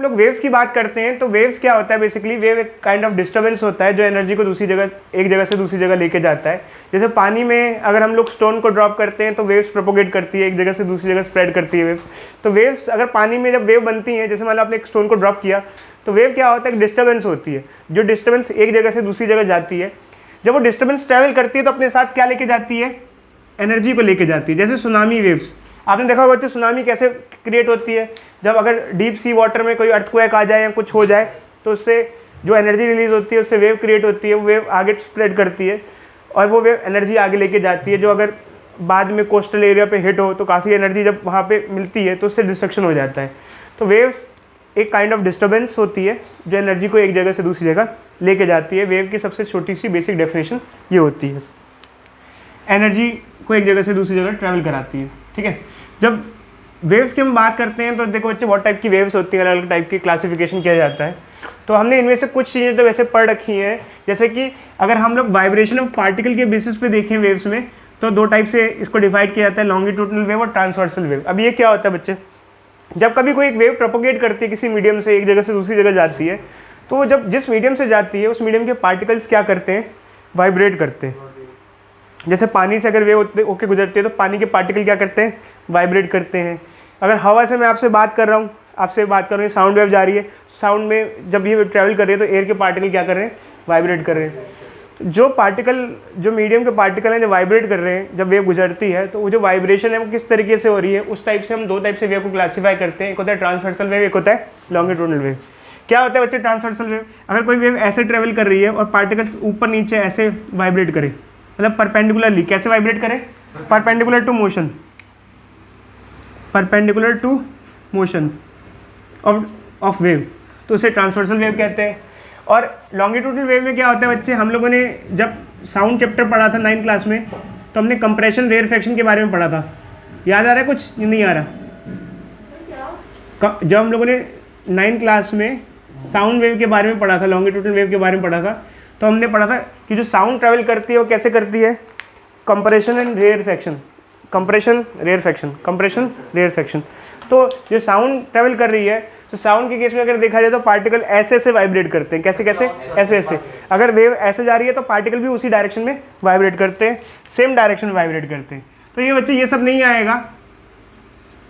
लोग वेव्स की बात करते हैं तो वेव्स क्या होता है, बेसिकली वेव एक काइंड ऑफ डिस्टर्बेंस होता है जो एनर्जी को दूसरी जगह, एक जगह से दूसरी जगह लेके जाता है। जैसे पानी में अगर हम लोग स्टोन को ड्रॉप करते हैं तो वेव्स प्रोपोगेट करती है, एक जगह से दूसरी जगह स्प्रेड करती है वेव्स। तो वेव्स अगर पानी में जब वेव बनती हैं, जैसे मान लो आपने एक स्टोन को ड्रॉप किया तो वेव क्या होता है, एक डिस्टर्बेंस होती है, जो डिस्टर्बेंस एक जगह से दूसरी जगह जाती है। जब वो डिस्टर्बेंस ट्रैवल करती है तो अपने साथ क्या लेके जाती है, एनर्जी को लेके जाती है। जैसे सुनामी वेव्स, आपने देखा होगा सुनामी कैसे क्रिएट होती है, जब अगर डीप सी वाटर में कोई अर्थक्वेक आ जाए या कुछ हो जाए तो उससे जो एनर्जी रिलीज होती है उससे वेव क्रिएट होती है, वो वेव आगे स्प्रेड करती है और वो वेव एनर्जी आगे लेके जाती है, जो अगर बाद में कोस्टल एरिया पे हिट हो तो काफ़ी एनर्जी जब वहाँ पे मिलती है तो उससे डिस्ट्रक्शन हो जाता है। तो वेव्स एक काइंड ऑफ डिस्टर्बेंस होती है जो एनर्जी को एक जगह से दूसरी जगह लेके जाती है। वेव की सबसे छोटी सी बेसिक डेफिनेशन ये होती है, एनर्जी को एक जगह से दूसरी जगह ट्रैवल कराती है। ठीक है, जब वेव्स की हम बात करते हैं तो देखो बच्चे बहुत टाइप की वेव्स होती हैं, अलग अलग टाइप की क्लासिफिकेशन किया जाता है। तो हमने इनमें से कुछ चीज़ें तो वैसे पढ़ रखी हैं, जैसे कि अगर हम लोग वाइब्रेशन ऑफ पार्टिकल के बेसिस पे देखें वेव्स में तो दो टाइप से इसको डिवाइड किया जाता है, लॉन्गिट्यूडनल वेव और ट्रांसवर्सल वेव। अब ये क्या होता है बच्चे, जब कभी कोई एक वेव प्रोपोगेट करती है किसी मीडियम से एक जगह से दूसरी जगह जाती है, तो जब जिस मीडियम से जाती है उस मीडियम के पार्टिकल्स क्या करते हैं, वाइब्रेट करते हैं। जैसे पानी से अगर वेव होके गुजरती है तो पानी के पार्टिकल क्या करते हैं, वाइब्रेट करते हैं। अगर हवा से मैं आपसे बात कर रहा हूँ, साउंड वेव जा रही है, साउंड में जब ये ट्रैवल कर रही है तो एयर के पार्टिकल क्या कर रहे हैं, वाइब्रेट कर रहे हैं। तो जो पार्टिकल, जो मीडियम के पार्टिकल हैं जो वाइब्रेट कर रहे हैं, जब वेव गुजरती है तो वो जो वाइब्रेशन है वो किस तरीके से हो रही है, उस टाइप से हम दो टाइप से वेव को क्लासीफाई करते हैं। एक होता है ट्रांसवर्सल वेव, एक होता है लॉन्गिट्यूडनल वेव। क्या होता है बच्चे ट्रांसवर्सल वेव, अगर कोई वेव ऐसे ट्रेवल कर रही है और पार्टिकल्स ऊपर नीचे ऐसे वाइब्रेट करे, मतलब परपेंडिकुलरली, कैसे वाइब्रेट करे, perpendicular to motion, perpendicular to motion of wave, तो उसे ट्रांसवर्सल वेव कहते हैं। और लॉन्गिट्यूडनल वेव में क्या होता है बच्चे, हम लोगों ने जब साउंड चैप्टर पढ़ा था 9th क्लास में तो हमने कंप्रेशन रेयरफेक्शन के बारे में पढ़ा था, याद आ रहा है कुछ, नहीं आ रहा? जब हम लोगों ने 9th क्लास में साउंड वेव के बारे में पढ़ा था, लॉन्गिट्यूडनल वेव के बारे में पढ़ा था, तो हमने पढ़ा था कि जो साउंड ट्रैवल करती है वो कैसे करती है, compression and rarefaction, compression rarefaction, compression rarefaction. तो जो साउंड ट्रैवल कर रही है, तो साउंड के केस में अगर देखा जाए तो पार्टिकल ऐसे ऐसे वाइब्रेट करते हैं, कैसे कैसे, ऐसे ऐसे। अगर वेव ऐसे जा रही है तो पार्टिकल भी उसी डायरेक्शन में वाइब्रेट करते हैं, सेम डायरेक्शन में वाइब्रेट करते हैं। तो ये बच्चे ये सब नहीं आएगा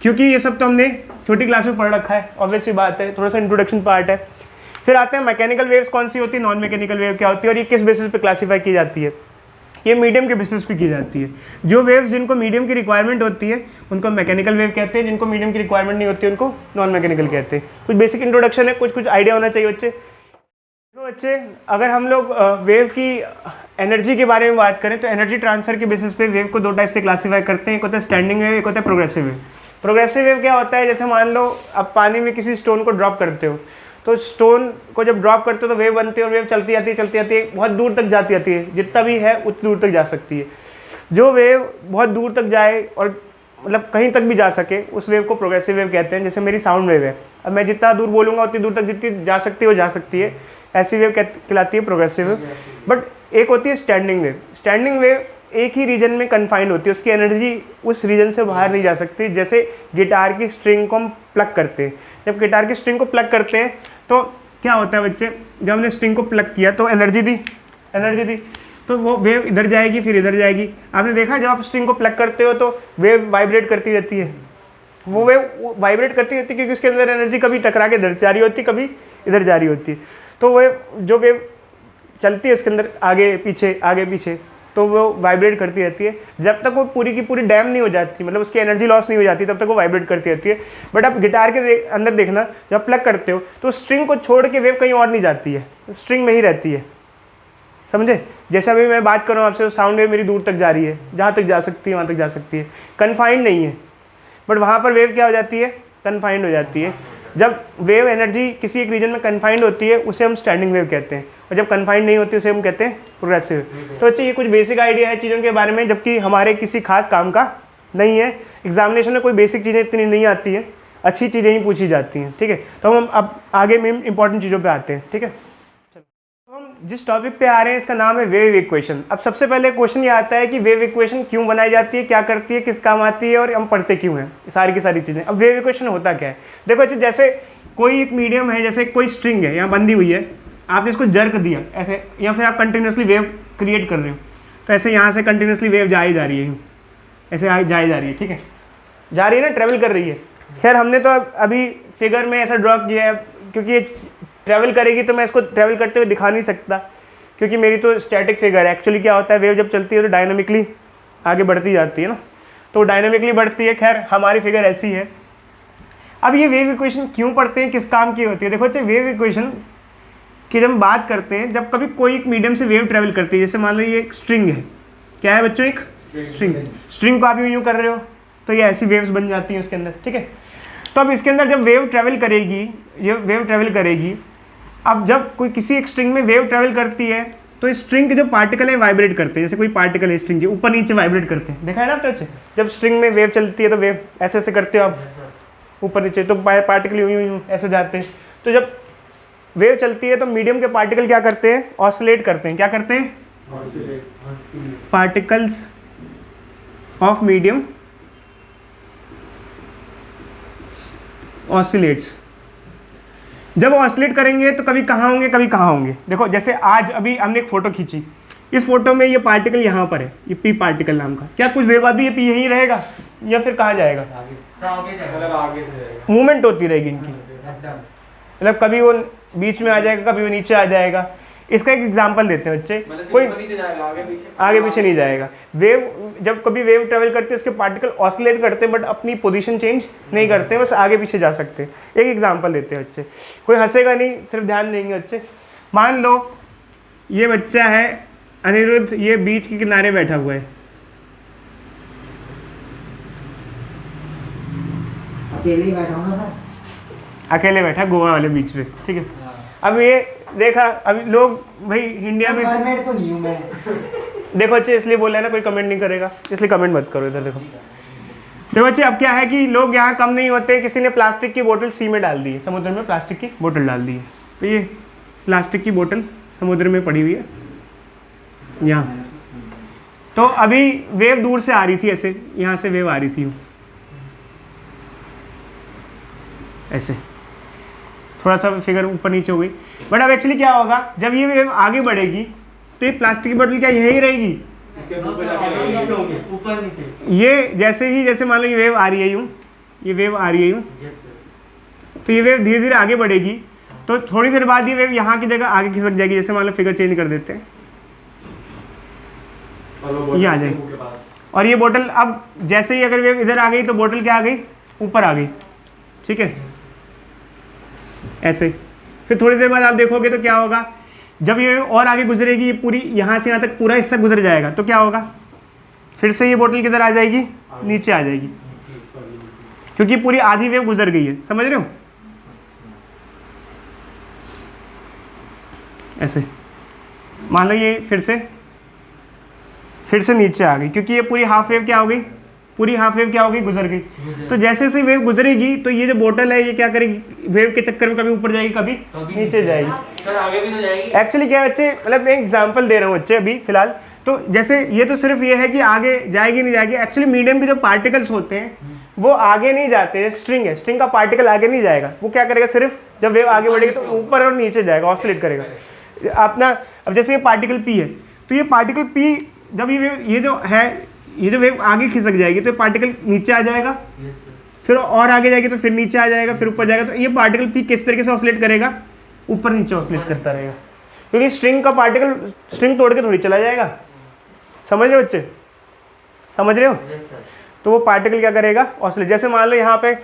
क्योंकि ये सब तो हमने छोटी क्लास में पढ़ रखा है, ऑब्वियस सी बात है, थोड़ा सा इंट्रोडक्शन पार्ट है। फिर आते हैं मैकेनिकल वेव्स कौन सी होती है, नॉन मैकेनिकल वेव क्या होती है और ये किस बेसिस पे क्लासीफाई की जाती है। ये मीडियम के बेसिस पे की जाती है। जो वेव्स जिनको मीडियम की रिक्वायरमेंट होती है उनको मैकेनिकल वेव कहते हैं, जिनको मीडियम की रिक्वायरमेंट नहीं होती है उनको नॉन मैकेनिकल कहते हैं। कुछ बेसिक इंट्रोडक्शन है, कुछ आइडिया होना चाहिए बच्चे। तो बच्चे अगर हम लोग वेव की एनर्जी के बारे में बात करें तो एनर्जी ट्रांसफर के बेसिस पे वेव को दो टाइप से क्लासीफाई करते हैं, एक होता है स्टैंडिंग वेव, एक होता है प्रोग्रेसिव वेव। प्रोग्रेसिव वेव क्या होता है, जैसे मान लो आप पानी में किसी स्टोन को ड्रॉप करते हो, तो स्टोन को जब ड्रॉप करते हो तो वेव बनती है और वेव चलती जाती है, बहुत दूर तक जाती है, जितना भी है उतनी दूर तक जा सकती है। जो वेव बहुत दूर तक जाए और मतलब कहीं तक भी जा सके उस वेव को प्रोग्रेसिव वेव कहते हैं। जैसे मेरी साउंड वेव है, अब मैं जितना दूर बोलूँगा उतनी दूर तक जितनी जा सकती है वो जा सकती है, ऐसी वेव कहलाती है प्रोग्रेसिव वेव। बट एक होती है स्टैंडिंग वेव। स्टैंडिंग वेव एक ही रीजन में कन्फाइंड होती है, उसकी एनर्जी उस रीजन से बाहर नहीं जा सकती। जैसे गिटार की स्ट्रिंग को हम प्लग करते हैं, जब गिटार की स्ट्रिंग को प्लग करते हैं तो क्या होता है बच्चे, जब हमने स्ट्रिंग को प्लग किया तो एनर्जी दी तो वो वेव इधर जाएगी फिर इधर जाएगी। आपने देखा जब आप स्ट्रिंग को प्लग करते हो तो वेव वाइब्रेट करती रहती है, वो वेव वाइब्रेट करती रहती है क्योंकि उसके अंदर एनर्जी कभी टकरा के इधर जा रही होती है, कभी इधर जा रही होती है। तो वो जो वेव चलती है उसके अंदर आगे पीछे तो वो वाइब्रेट करती रहती है जब तक वो पूरी की पूरी डैम नहीं हो जाती, मतलब उसकी एनर्जी लॉस नहीं हो जाती, तब तक वो वाइब्रेट करती रहती है। बट आप गिटार के अंदर देखना, जब प्लग करते हो तो स्ट्रिंग को छोड़ के वेव कहीं और नहीं जाती है, स्ट्रिंग में ही रहती है, समझे। जैसे अभी मैं बात कर रहा हूँ आपसे, साउंड वेव मेरी दूर तक जा रही है, जहाँ तक जा सकती है वहाँ तक जा सकती है, कन्फाइंड नहीं है। बट वहाँ पर वेव क्या हो जाती है, कन्फाइंड हो जाती है। जब वेव एनर्जी किसी एक रीजन में कन्फाइंड होती है उसे हम स्टैंडिंग वेव कहते हैं, और जब कन्फाइंड नहीं होती उसे हम कहते हैं प्रोग्रेसिव। तो अच्छा ये कुछ बेसिक आइडिया है चीज़ों के बारे में, जबकि हमारे किसी खास काम का नहीं है। एग्जामिनेशन में कोई बेसिक चीज़ें इतनी नहीं आती हैं, अच्छी चीज़ें ही पूछी जाती हैं, ठीक है। तो हम अब आगे में इंपॉर्टेंट चीज़ों पर आते हैं, ठीक है। तो हम जिस टॉपिक पे आ रहे हैं इसका नाम है वेव इक्वेशन। अब सबसे पहले क्वेश्चन ये आता है कि वेव इक्वेशन क्यों बनाई जाती है, क्या करती है, किस काम आती है और हम पढ़ते क्यों हैं, सारी की सारी चीज़ें। अब वेव इक्वेशन होता क्या है, देखो जैसे कोई एक मीडियम है, जैसे कोई स्ट्रिंग है यहाँ बंधी हुई है, आपने इसको जर्क दिया ऐसे, या फिर आप कंटिन्यूसली वेव क्रिएट कर रहे हो, तो ऐसे यहाँ से कंटिन्यूसली वेव जा ही जा रही है, यूँ ऐसे जाई जा रही है, ठीक है, जा रही है ना, ट्रैवल कर रही है। खैर हमने तो अभी फिगर में ऐसा ड्रॉ किया है, क्योंकि ये ट्रैवल करेगी तो मैं इसको ट्रैवल करते हुए दिखा नहीं सकता, क्योंकि मेरी तो स्टैटिक फिगर है। एक्चुअली क्या होता है, वेव जब चलती है तो डायनामिकली आगे बढ़ती जाती है ना, तो डायनामिकली बढ़ती है। खैर हमारी फिगर ऐसी है। अब ये वेव इक्वेशन क्यों पढ़ते हैं, किस काम की होती है? देखो अच्छा, वेव इक्वेशन की जब हम बात करते हैं, जब कभी कोई एक मीडियम से वेव ट्रैवल करती है, जैसे मान लो ये एक स्ट्रिंग है, क्या है बच्चों, एक स्ट्रिंग को आप यूँ कर रहे हो, तो ये ऐसी वेव्स बन जाती हैं उसके अंदर, ठीक है। तो अब इसके अंदर जब वेव ट्रैवल करेगी, ये वेव ट्रैवल करेगी, अब जब कोई किसी एक स्ट्रिंग में वेव ट्रैवल करती है, तो इस स्ट्रिंग के जो पार्टिकल है वाइब्रेट करते हैं, जैसे कोई पार्टिकल है स्ट्रिंग के ऊपर नीचे वाइब्रेट करते हैं, देखा है ना आपने अच्छे, जब स्ट्रिंग में वेव चलती है तो वेव ऐसे ऐसे करते हो आप ऊपर नीचे, तो पार्टिकल यूँ यूँ ऐसे जाते हैं। तो जब वेव चलती है तो मीडियम के पार्टिकल क्या करते हैं, ऑसिलेट करते हैं। क्या करते हैं? Particles of medium oscillates. जब ऑसिलेट करेंगे तो कभी कहाँ होंगे, कभी कहाँ होंगे। देखो जैसे आज अभी हमने एक फोटो खींची, इस फोटो में ये पार्टिकल यहाँ पर है, ये पी पार्टिकल नाम का, क्या कुछ देर बाद भी ये पी यहीं रहेगा या फिर कहाँ जाएगा? मूवमेंट होती रहेगी इनकी, मतलब कभी वो बीच में आ जाएगा, कभी वो नीचे आ जाएगा। इसका एक एग्जांपल देते हैं बच्चे, कोई आगे पीछे नहीं जाएगा। वेव जब कभी वेव ट्रेवल करती है उसके पार्टिकल ऑसिलेट करते हैं, बट अपनी पोजीशन चेंज नहीं करते, बस आगे पीछे जा सकते हैं। एक एग्जांपल देते हैं बच्चे, कोई हंसेगा नहीं, सिर्फ ध्यान देंगे बच्चे। मान लो ये बच्चा है अनिरुद्ध, ये बीच के किनारे बैठा हुआ है, अकेले बैठा हूँ ना, अकेले बैठा गोवा वाले बीच पे, ठीक है। अब ये देखा, अभी लोग भाई इंडिया में तो नहीं हूँ मैं। देखो बच्चे, इसलिए बोल रहे हैं ना कोई कमेंट नहीं करेगा, इसलिए कमेंट मत करो। इधर देखो बच्चे, अब क्या है कि लोग यहाँ कम नहीं होते, किसी ने प्लास्टिक की बोतल सी में डाल दी है, समुद्र में प्लास्टिक की बोतल डाल दी है, तो ये प्लास्टिक की बोतल समुद्र में पड़ी हुई है यहाँ। तो अभी वेव दूर से आ रही थी, ऐसे यहाँ से वेव आ रही थी ऐसे, थोड़ा सा फिगर ऊपर नीचे हो गई। बट अब एक्चुअली क्या होगा, जब ये वेव आगे बढ़ेगी तो ये प्लास्टिक की बोतल क्या यही रहेगी, ये जैसे मान लो ये वेव आ रही है यूँ, ये वेव आ रही है यूँ, तो ये वेव धीरे धीरे आगे बढ़ेगी, तो थोड़ी देर बाद ये वेव यहाँ की जगह आगे खिसक जाएगी। जैसे मान लो फिगर चेंज कर देते हैं, ये आ जाएगी, और ये बोतल अब जैसे ही अगर वेव इधर आ गई तो बोतल क्या आ गई, ऊपर आ गई, ठीक है ऐसे। फिर थोड़ी देर बाद आप देखोगे तो क्या होगा, जब ये और आगे गुजरेगी, ये पूरी यहाँ से यहाँ तक पूरा हिस्सा गुजर जाएगा, तो क्या होगा, फिर से ये बोतल किधर आ जाएगी, नीचे आ जाएगी, क्योंकि पूरी आधी वेव गुजर गई है। समझ रहे हो? ऐसे मान लो ये फिर से नीचे आ गई, क्योंकि ये पूरी हाफ वेव क्या हो गई, पूरी हाफ वेव क्या हो गई, गुजर गई। तो जैसे जैसे वेव गुजरेगी तो ये जो बोतल है ये क्या करेगी, वेव के चक्कर में कभी ऊपर जाएगी, कभी नीचे जाएगी। सर आगे भी तो जाएगी। एक्चुअली क्या है बच्चे, मतलब मैं एग्जांपल दे रहा हूँ बच्चे अभी फिलहाल। तो जैसे ये तो सिर्फ ये है कि आगे जाएगी नहीं जाएगी, एक्चुअली मीडियम के जो पार्टिकल्स होते हैं वो आगे नहीं जाते। स्ट्रिंग है, स्ट्रिंग का पार्टिकल आगे नहीं जाएगा, वो क्या करेगा, सिर्फ जब वेव आगे बढ़ेगी तो ऊपर और नीचे जाएगा, ऑसिलेट करेगा अपना। अब जैसे ये पार्टिकल पी है, तो ये पार्टिकल पी जब ये जो वेव आगे खिसक जाएगी तो पार्टिकल नीचे आ जाएगा, फिर और आगे जाएगी तो फिर नीचे आ जाएगा, फिर ऊपर जाएगा। तो ये पार्टिकल पी किस तरीके से ऑसिलेट करेगा, ऊपर नीचे ऑसिलेट करता रहेगा, क्योंकि स्ट्रिंग का पार्टिकल स्ट्रिंग तोड़ के थोड़ी चला जाएगा। समझ रहे हो बच्चे, समझ रहे हो? तो वो पार्टिकल क्या करेगा, ऑसिलेट। जैसे मान लो यहाँ पे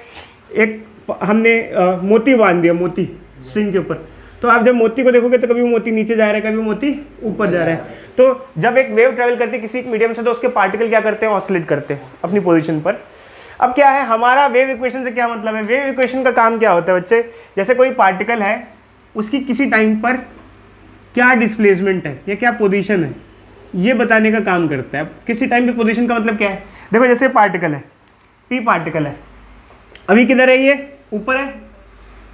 एक हमने मोती बांध दिया, मोती स्ट्रिंग के ऊपर, तो आप जब मोती को देखोगे तो कभी वो मोती नीचे जा रहा है, कभी वो मोती ऊपर जा रहा है। तो जब एक वेव ट्रैवल करती है किसी एक मीडियम से, तो उसके पार्टिकल क्या करते हैं, ऑसिलेट करते हैं अपनी पोजीशन पर। अब क्या है हमारा वेव इक्वेशन से क्या मतलब है, वेव इक्वेशन का काम क्या होता है बच्चे, जैसे कोई पार्टिकल है उसकी किसी टाइम पर क्या डिस्प्लेसमेंट है या क्या पोजीशन है, ये बताने का काम करता है। अब किसी टाइम पे पोजीशन का मतलब क्या है, देखो जैसे पार्टिकल है, पी पार्टिकल है, अभी किधर है, ये ऊपर है,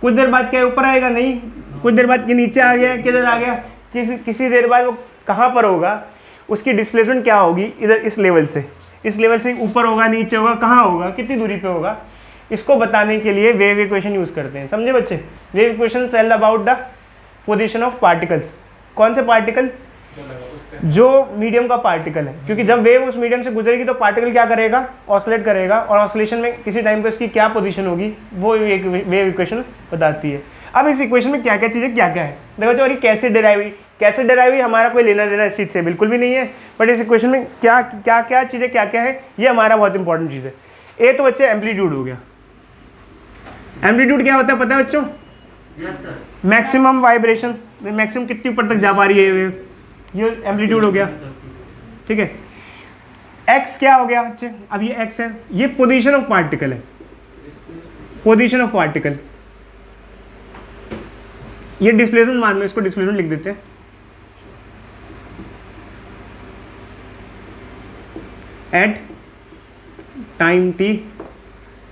कुछ देर बाद क्या ऊपर आएगा, नहीं, कुछ देर बाद ये नीचे आ गया, किधर आ गया, किसी देर बाद वो कहाँ पर होगा, उसकी डिस्प्लेसमेंट क्या होगी, इधर इस लेवल से ऊपर होगा, नीचे होगा, कहाँ होगा, कितनी दूरी पे होगा। इसको बताने के लिए वेव इक्वेशन यूज़ करते हैं। समझे बच्चे? Wave equation tell about the position of particles. कौन से पार्टिकल? जो मीडियम का पार्टिकल है, क्योंकि जब वेव उस मीडियम से गुजरेगी तो पार्टिकल क्या करेगा? ऑसिलेट करेगा, और ऑसिलेशन में किसी टाइम पे उसकी क्या पोजीशन होगी वो एक वेव इक्वेशन बताती है। अब इस इक्वेशन में क्या क्या चीज़ें क्या क्या है देखो, जो और ये कैसे डिराइव हुई, कैसे डिराइव हुई, हमारा कोई लेना देना इस चीज़ से बिल्कुल भी नहीं है, बट इस इक्वेशन में क्या क्या क्या चीज़ें क्या क्या है ये हमारा बहुत इंपॉर्टेंट चीज़ है। ए तो बच्चे एम्पलीट्यूड हो गया। एम्पलीट्यूड क्या होता है पता है बच्चों? मैक्सिमम वाइब्रेशन, मैक्सिमम कितनी ऊपर तक जा पा रही है वेव, ये एम्पलीट्यूड हो गया। ठीक है, एक्स क्या हो गया बच्चे? अब ये एक्स है, ये पोजीशन ऑफ पार्टिकल है, पोजीशन ऑफ पार्टिकल। ये डिस्प्लेसमेंट मान लो, इसको डिस्प्लेसमेंट लिख देते हैं। At time T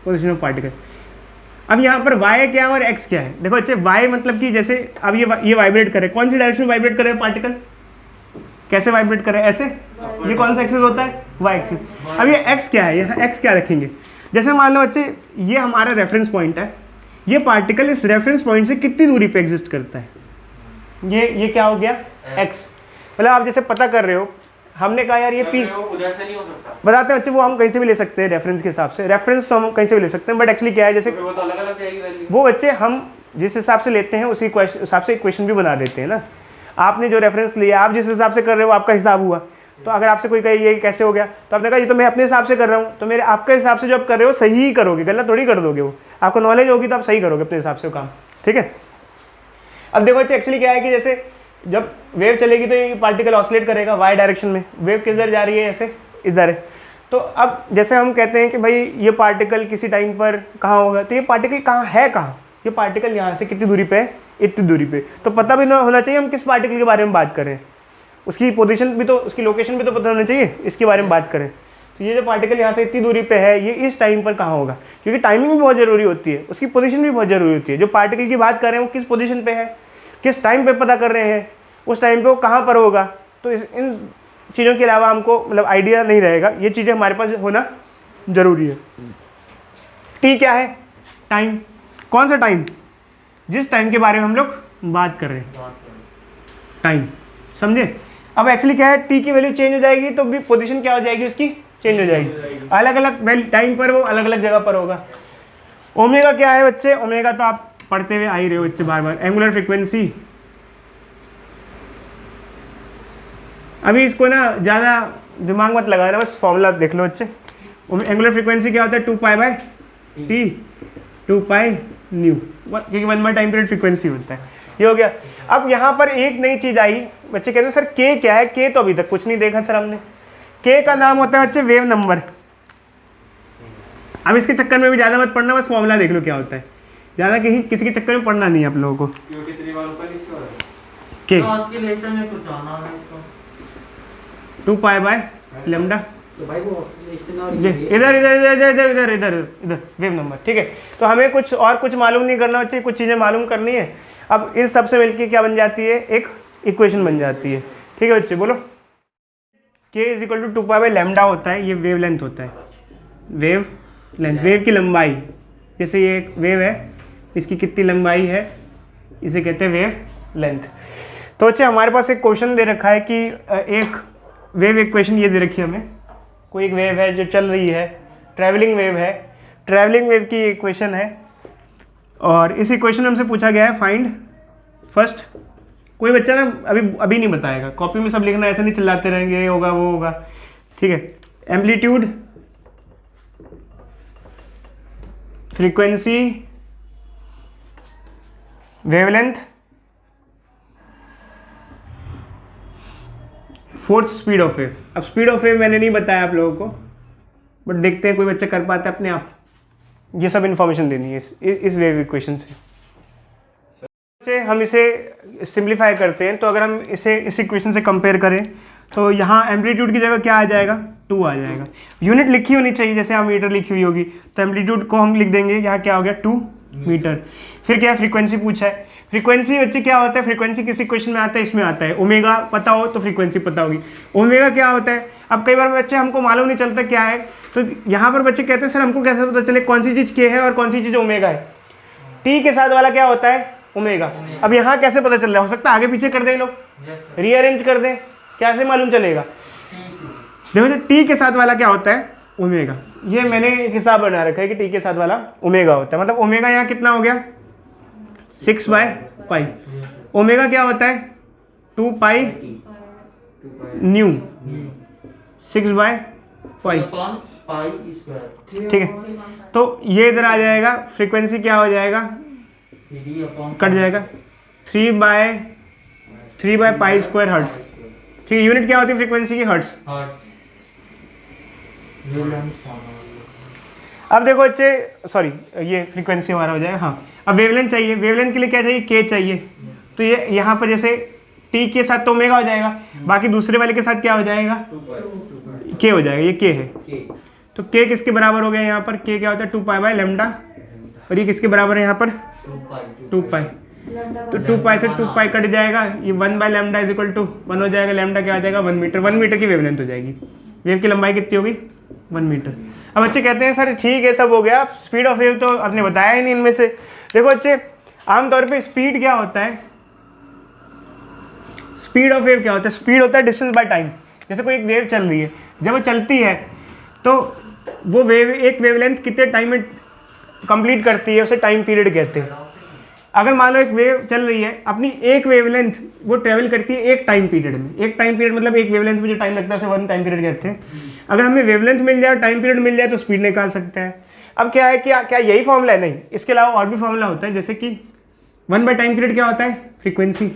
position of particle. अब यहाँ पर y क्या है और x क्या है? देखो अच्छे, y मतलब कि जैसे अब ये वाइब्रेट करे, कौन सी डायरेक्शन में वाइब्रेट करे पार्टिकल? कैसे वाइब्रेट करे? ऐसे। ये कौन सा एक्सिस होता है? y axis. अब ये x क्या है? यहाँ x क्या रखेंगे? जैसे मान लो बच्चे ये हमारा रेफरेंस पॉइंट है, ये पार्टिकल इस रेफरेंस पॉइंट से कितनी दूरी पे एग्जिस्ट करता है? ये क्या हो गया? x। मतलब आप जैसे पता कर रहे हो, हमने कहा यार ये p उधर से नहीं हो सकता, बताते हैं बच्चे, वो हम कहीं से भी ले सकते हैं रेफरेंस के हिसाब से, रेफरेंस तो हम कहीं से भी ले सकते हैं, बट एक्चुअली क्या है जैसे वो तो अलग अलग जाएगी वैल्यू। वो बच्चे हम जिस हिसाब से लेते हैं उसी हिसाब से इक्वेशन भी बना देते हैं ना। आपने जो रेफरेंस लिया, आप जिस हिसाब से कर रहे हो आपका हिसाब हुआ, तो अगर आपसे कोई कहे ये कैसे हो गया, तो आपने कहा ये तो मैं अपने हिसाब से कर रहा हूँ, तो मेरे आपके हिसाब से जो आप कर रहे हो सही ही करोगे, गलत थोड़ी कर दोगे। वो आपको नॉलेज होगी तो आप सही करोगे अपने हिसाब से काम। ठीक है, अब देखो बच्चे एक्चुअली क्या है कि जैसे जब वेव चलेगी तो ये पार्टिकल ऑसिलेट करेगा वाई डायरेक्शन में, वेव किधर जा रही है? ऐसे, इधर है। तो अब जैसे हम कहते हैं कि भाई ये पार्टिकल किसी टाइम पर कहाँ होगा, तो ये पार्टिकल कहाँ है, कहाँ? ये पार्टिकल यहाँ से कितनी दूरी पे है? इतनी दूरी पे। तो पता भी ना होना चाहिए हम किस पार्टिकल के बारे में बात करें, उसकी पोजीशन भी तो, उसकी लोकेशन भी तो पता होना चाहिए, इसके बारे में बात करें। तो ये जो पार्टिकल यहाँ से इतनी दूरी पे है, ये इस टाइम पर कहाँ होगा, क्योंकि टाइमिंग भी बहुत ज़रूरी होती है, उसकी पोजीशन भी बहुत ज़रूरी होती है। जो पार्टिकल की बात कर रहे हैं वो किस पोजीशन पे है, किस टाइम पे पता कर रहे हैं, उस टाइम पे वो कहाँ पर होगा। तो इन चीज़ों के अलावा हमको मतलब आइडिया नहीं रहेगा, ये चीज़ें हमारे पास होना ज़रूरी है। टी क्या है? टाइम। कौन सा टाइम? जिस टाइम के बारे में हम लोग बात कर रहे हैं, टाइम। समझे? अब एक्चुअली क्या है, टी की वैल्यू चेंज हो जाएगी तो भी पोजीशन क्या हो जाएगी उसकी? चेंज हो जाएगी। अलग अलग टाइम पर वो अलग अलग जगह पर होगा। ओमेगा क्या है बच्चे? ओमेगा तो आप पढ़ते हुए आ ही रहे हो बच्चे बार बार, एंगुलर फ्रीक्वेंसी। अभी इसको ना ज़्यादा दिमाग मत लगाना, बस फॉर्मूला देख लो बच्चे। एंगुलर फ्रीक्वेंसी क्या होता है? 2π/t, 2π न्यू, क्योंकि 1 टाइम पीरियड फ्रीक्वेंसी होता है। ये हो गया। अब यहाँ पर एक नई चीज़ आई, बच्चे कहते हैं सर के क्या है? के तो अभी तक कुछ नहीं देखा सर हमने। के का नाम होता है बच्चे वेव नंबर। अब इसके चक्कर में भी ज़्यादा मत पढ़ना, बस फॉर्मूला देख लो क्या होता है, ज़्यादा कहीं किसी के चक्कर में पढ़ना नहीं है आप लोगों को। के 2π/λ, तो भाई वो इतना इधर इधर इधर इधर इधर इधर इधर इधर वेव नंबर। ठीक है, तो हमें कुछ और कुछ मालूम नहीं करना बच्चे, कुछ चीज़ें मालूम करनी है। अब इन सब से मिलके क्या बन जाती है? एक इक्वेशन बन जाती है। ठीक है बच्चे, बोलो। k = 2π/λ होता है, ये वेव लेंथ होता है, वेव लेंथ, वेव की लंबाई। जैसे ये एक वेव है, इसकी कितनी लंबाई है, इसे कहते हैं वेव लेंथ। तो बच्चे हमारे पास एक क्वेश्चन दे रखा है कि एक वेव इक्वेशन ये दे रखी है हमें, कोई एक वेव है जो चल रही है, ट्रैवलिंग वेव है, ट्रैवलिंग वेव की इक्वेशन है, और इस इक्वेशन में हमसे पूछा गया है फाइंड फर्स्ट। कोई बच्चा ना अभी नहीं बताएगा, कॉपी में सब लिखना, ऐसा नहीं चिल्लाते रहेंगे ये होगा वो होगा। ठीक है, amplitude, frequency, wavelength, fourth speed of wave. अब स्पीड ऑफ वेव मैंने नहीं बताया आप लोगों को, बट देखते हैं कोई बच्चा कर पाता है अपने आप। ये सब इन्फॉर्मेशन देनी है इस वेव इक्वेशन से हम इसे सिंप्लीफाई करते हैं। तो अगर हम इसे इस इक्वेशन से कंपेयर करें तो यहाँ एम्पलीट्यूड की जगह क्या आ जाएगा? 2 आ जाएगा। यूनिट लिखी होनी चाहिए, जैसे यहाँ मीटर लिखी हुई होगी तो एम्पलीट्यूड को हम लिख देंगे, यहाँ क्या हो गया? 2 मीटर। फिर क्या फ्रीक्वेंसी पूछा है, फ्रीक्वेंसी बच्चे क्या होता है? फ्रीक्वेंसी किस इक्वेशन में आता है? इसमें आता है। ओमेगा पता हो तो फ्रीक्वेंसी पता होगी। ओमेगा क्या होता है? अब कई बार बच्चे हमको मालूम नहीं चलता क्या है, तो यहाँ पर बच्चे कहते हैं सर हमको कैसे पता चले कौन सी चीज़ के है और कौन सी चीज़ ओमेगा है। टी के साथ वाला क्या होता है, ओमेगा। अब यहाँ कैसे पता चल रहा है, हो सकता है आगे पीछे कर दें लोग, रीअरेंज कर दें, कैसे मालूम चलेगा। देखो टी के साथ वाला क्या होता है, ओमेगा। ये मैंने एक हिसाब बना रखा है कि टी के साथ वाला ओमेगा होता है, मतलब ओमेगा यहाँ कितना हो गया 6/पाई। ओमेगा क्या होता है 2 न्यू 6/पाई, ठीक है। तो ये इधर आ जाएगा, फ्रीक्वेंसी क्या हो जाएगा, कट जाएगा 3/पाई² हर्ट्स, ठीक है। यूनिट क्या होती है फ्रीक्वेंसी की, हर्ट्स। अब देखो बच्चे, सॉरी ये फ्रीक्वेंसी हमारा हो जाएगा, हाँ। अब वेवलेंथ चाहिए, वेवलेंथ के लिए क्या चाहिए, के चाहिए। तो ये यहाँ पर जैसे टी के साथ तो ओमेगा हो जाएगा, बाकी दूसरे वाले के साथ क्या हो जाएगा, के हो जाएगा, ये के है। तो के किसके बराबर हो गया, यहाँ पर के क्या होता है 2π/λ, और ये किसके बराबर है यहाँ पर 2π। तो 2π से 2π कट जाएगा, ये 1/λ इज इक्वल टू 1 हो जाएगा। लैम्डा क्या आ जाएगा 1 मीटर, 1 मीटर की वेवलेंथ हो जाएगी। वेव की लंबाई कितनी होगी 1 मीटर। अब बच्चे कहते हैं सर ठीक है सब हो गया, स्पीड ऑफ वेव तो आपने बताया ही नहीं इनमें से। देखो बच्चे आमतौर पे स्पीड क्या होता है, स्पीड ऑफ वेव क्या होता है, स्पीड होता है डिस्टेंस बाय टाइम। जैसे कोई एक वेव चल रही है, जब वो चलती है तो वो वेव एक वेवलेंथ कितने टाइम में कंप्लीट करती है, उसे टाइम पीरियड कहते हैं। अगर मान लो एक वेव चल रही है, अपनी एक वेवलेंथ वो ट्रेवल करती है एक टाइम पीरियड में। एक टाइम पीरियड मतलब एक वेवलेंथ में जो टाइम लगता है उसे 1 टाइम पीरियड कहते हैं। अगर हमें वेवलेंथ मिल जाए और टाइम पीरियड मिल जाए तो स्पीड निकाल सकते हैं। अब क्या है, क्या यही फॉर्मूला है, नहीं, इसके अलावा और भी फॉर्मूला होता है। जैसे कि 1 टाइम पीरियड क्या होता है, फ्रीक्वेंसी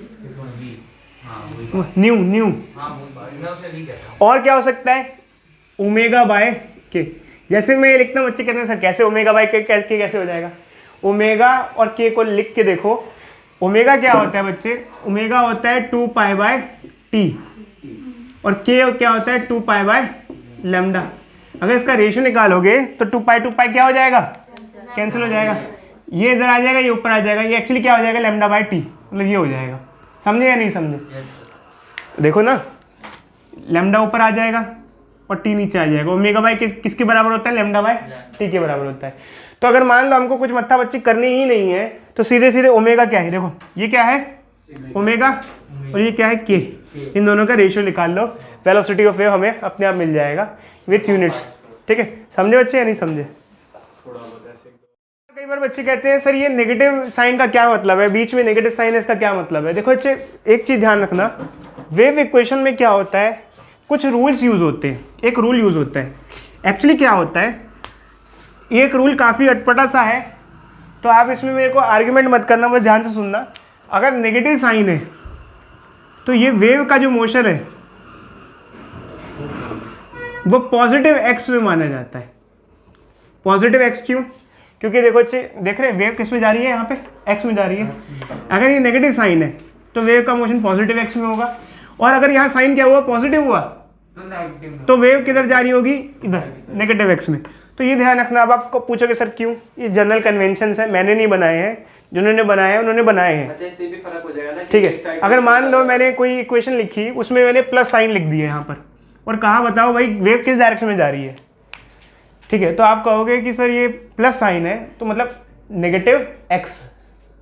न्यू। और क्या हो सकता है, ओमेगा/के। जैसे मैं ये लिखता हूँ, बच्चे कहते हैं सर कैसे ओमेगा/के कैसे हो जाएगा। ओमेगा और के को लिख के देखो, ओमेगा क्या होता है बच्चे, ओमेगा होता है 2π/t और के क्या होता है 2π/λ। अगर इसका रेशियो निकालोगे तो 2π क्या हो जाएगा, कैंसिल हो जाएगा। ये इधर आ जाएगा, ये ऊपर आ जाएगा, ये एक्चुअली क्या हो जाएगा λ/t, मतलब ये हो जाएगा। समझे या नहीं समझे, देखो ना लैम्डा ऊपर आ जाएगा और टी नीचे आ जाएगा। ओमेगा किसके बराबर होता है, λ/t के बराबर होता है। तो अगर मान लो हमको कुछ मत्था बच्ची करनी ही नहीं है तो सीधे सीधे ओमेगा क्या है, देखो ये क्या है ओमेगा और ये क्या है के, इन दोनों का रेशियो निकाल लो, वेलोसिटी ऑफ वेव हमें अपने आप मिल जाएगा विथ यूनिट्स। ठीक है, समझे बच्चे या नहीं समझे। कई बार बच्चे कहते हैं सर ये नेगेटिव साइन का क्या मतलब है, बीच में नेगेटिव साइन है इसका क्या मतलब है। देखो बच्चे एक चीज़ ध्यान रखना, वेव इक्वेशन में क्या होता है, कुछ रूल्स यूज़ होते हैं। एक रूल यूज़ होता है, एक्चुअली क्या होता है, ये एक रूल काफ़ी अटपटा सा है, तो आप इसमें मेरे को आर्ग्यूमेंट मत करना, बस ध्यान से सुनना। अगर नेगेटिव साइन है तो ये वेव का जो मोशन है वो पॉजिटिव एक्स में माना जाता है। पॉजिटिव एक्स क्यों, क्योंकि देखो बच्चे देख रहे हैं वेव किस में जा रही है, यहाँ पे एक्स में जा रही है। अगर ये नेगेटिव साइन है तो वेव का मोशन पॉजिटिव एक्स में होगा, और अगर यहाँ साइन क्या हुआ, पॉजिटिव हुआ, तो वेव किधर जा रही होगी, इधर नेगेटिव एक्स में। तो ये ध्यान रखना। अब आपको पूछोगे सर क्यों, ये जनरल कन्वेंशन है, मैंने नहीं बनाए हैं, जिन्होंने बनाए हैं उन्होंने बनाए हैं। अच्छा, इससे भी फर्क हो जाएगा ना। ठीक है, अगर मान लो मैंने कोई इक्वेशन लिखी, उसमें मैंने प्लस साइन लिख दिया यहाँ पर और कहा बताओ भाई वेव किस डायरेक्शन में जा रही है, ठीक है, तो आप कहोगे कि सर ये प्लस साइन है तो मतलब नेगेटिव एक्स,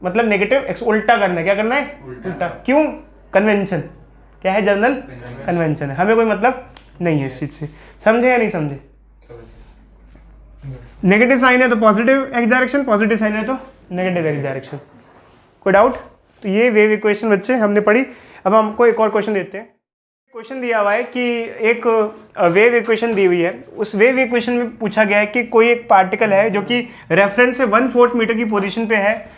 मतलब नेगेटिव एक्स उल्टा करना है। क्या करना है, उल्टा। क्यों, कन्वेंशन क्या है, जनरल कन्वेंशन है, हमें कोई मतलब नहीं है इस चीज़ से। समझे या नहीं समझे। नेगेटिव साइन है तो positive X direction, positive sign है तो नेगेटिव एक्स डायरेक्शन। कोई डाउट। तो ये वेव इक्वेशन बच्चे हमने पढ़ी। अब हमको एक और क्वेश्चन देते हैं। क्वेश्चन दिया हुआ है कि एक वेव इक्वेशन दी हुई है, उस वेव इक्वेशन में पूछा गया है कि कोई एक पार्टिकल है जो कि रेफरेंस से 1/4 मीटर की पोजीशन पे है,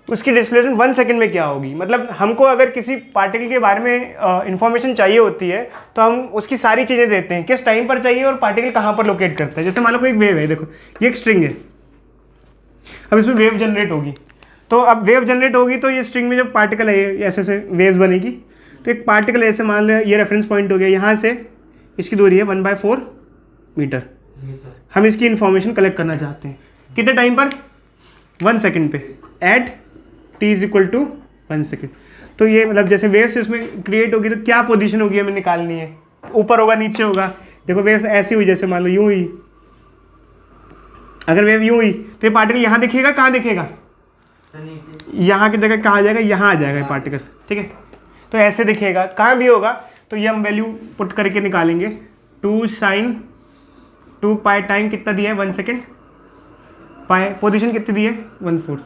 उसकी डिस्प्लेसमेंट 1 सेकंड में क्या होगी। मतलब हमको अगर किसी पार्टिकल के बारे में इंफॉर्मेशन चाहिए होती है तो हम उसकी सारी चीज़ें देते हैं, किस टाइम पर चाहिए और पार्टिकल कहाँ पर लोकेट करता है। जैसे मान लो कोई एक वेव है, देखो ये एक स्ट्रिंग है, अब इसमें वेव जनरेट होगी, तो अब वेव जनरेट होगी तो ये स्ट्रिंग में जब पार्टिकल है ये ऐसे ऐसे वेव्स बनेगी। तो एक पार्टिकल ऐसे मान लो ये रेफरेंस पॉइंट हो गया, यहाँ से इसकी दूरी है 1/4 मीटर। हम इसकी इंफॉर्मेशन कलेक्ट करना चाहते हैं कितने टाइम पर, 1 सेकंड पे, at t is equal to 1 second. तो ये मतलब जैसे वेव से उसमें क्रिएट होगी तो क्या पोजीशन होगी हमें निकालनी है, ऊपर होगा नीचे होगा, देखो वेव ऐसी हुई, जैसे मान लो यूं हुई, अगर वेव यूं हुई तो ये पार्टिकल यहाँ दिखेगा, कहाँ दिखेगा, यहाँ की जगह कहाँ आ जाएगा, यहाँ आ जाएगा ये पार्टिकल, ठीक है। तो ऐसे दिखेगा, कहाँ भी होगा तो ये हम वैल्यू पुट करके निकालेंगे। 2 sin 2 पाई टाइम कितना दिया है 1 सेकेंड, पाई पोजीशन कितनी दी है 1/4।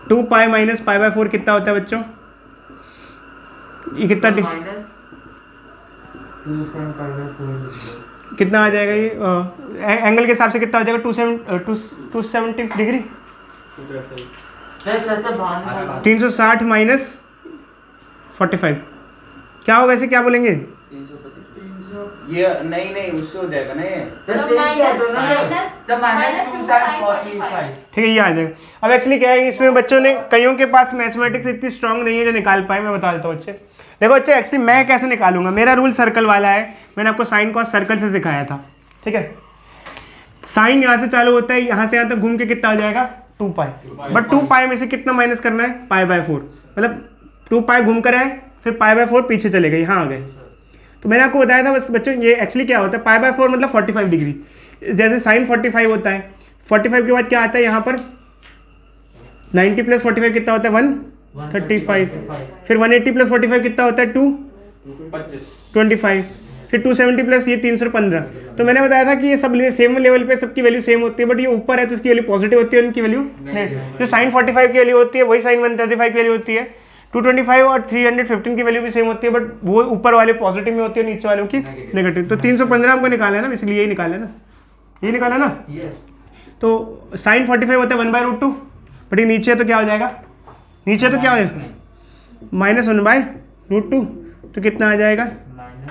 2 पाई माइनस पाई बाय 4 कितना होता है बच्चों, ये कितना कितना आ जाएगा, ये एंगल के हिसाब से कितना हो जाएगा 270 डिग्री, 360 माइनस 45 क्या होगा, इसे क्या बोलेंगे, ये नहीं उससे हो जाएगा ना ये। ठीक है, ये आ जाएगा। अब एक्चुअली क्या है, इसमें बच्चों ने, कईयों के पास मैथमेटिक्स इतनी स्ट्रांग नहीं है जो निकाल पाए। मैं बता देता हूँ बच्चे, देखो बच्चे एक्चुअली मैं कैसे निकालूंगा, मेरा रूल सर्कल वाला है, मैंने आपको साइन कॉस सर्कल से सिखाया था, ठीक है। साइन यहाँ से चालू होता है, यहाँ से यहाँ तक घूम के कितना आ जाएगा 2 पाई, बट 2 पाई में से कितना माइनस करना है, पाई बाय 4, मतलब 2 पाई घूम कर आए, फिर पाई बाय 4 पीछे चले गए, यहाँ आ गए। तो मैंने आपको बताया था बस बच्चों, ये एक्चुअली क्या होता है, पाई बाय 4 मतलब 45 डिग्री, जैसे साइन 45 होता है, 45 के बाद क्या आता है यहाँ पर 90 प्लस 45 कितना होता है 135, फिर 180 प्लस 45 कितना होता है 225, फिर 270 प्लस ये 315। तो मैंने बताया था कि ये सब सेम लेवल पे सबकी वैल्यू सेम होती है, बट ये ऊपर है तो इसकी वैल्यू पॉजिटिव होती है, उनकी वैल्यू नेगेटिव। जो साइन 45 की वैल्यू होती है वही साइन 135 की वैल्यू होती है, 225 और 315 की वैल्यू भी सेम होती है, बट वो ऊपर वाले पॉजिटिव में होती है, नीचे वालों की नेगेटिव। तो 315 हमको निकाला है ना, इसलिए यही निकाला है ना, यही निकाला ना। तो साइन 45 होता है 1/√2, बट ये नीचे तो क्या हो जाएगा, नीचे तो क्या हो जाएगा -1/√2, तो कितना आ जाएगा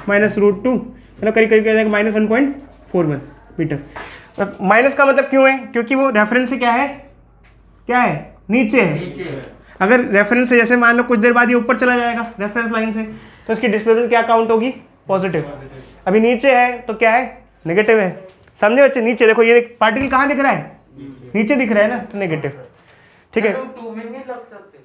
-√2, मतलब करीब करीब क्या आ जाएगा -1.41 मीटर। माइनस का मतलब क्यों है, क्योंकि वो रेफरेंस से क्या है नीचे है। अगर रेफरेंस से जैसे मान लो कुछ देर बाद ये ऊपर चला जाएगा रेफरेंस लाइन से, तो इसकी डिस्प्लेसमेंट क्या काउंट होगी, पॉजिटिव। अभी नीचे है तो क्या है, नेगेटिव है। समझे बच्चे, नीचे देखो ये पार्टिकल कहाँ दिख रहा है, नीचे दिख रहा है ना, तो नेगेटिव, ठीक है। 2 में नहीं लग सकते।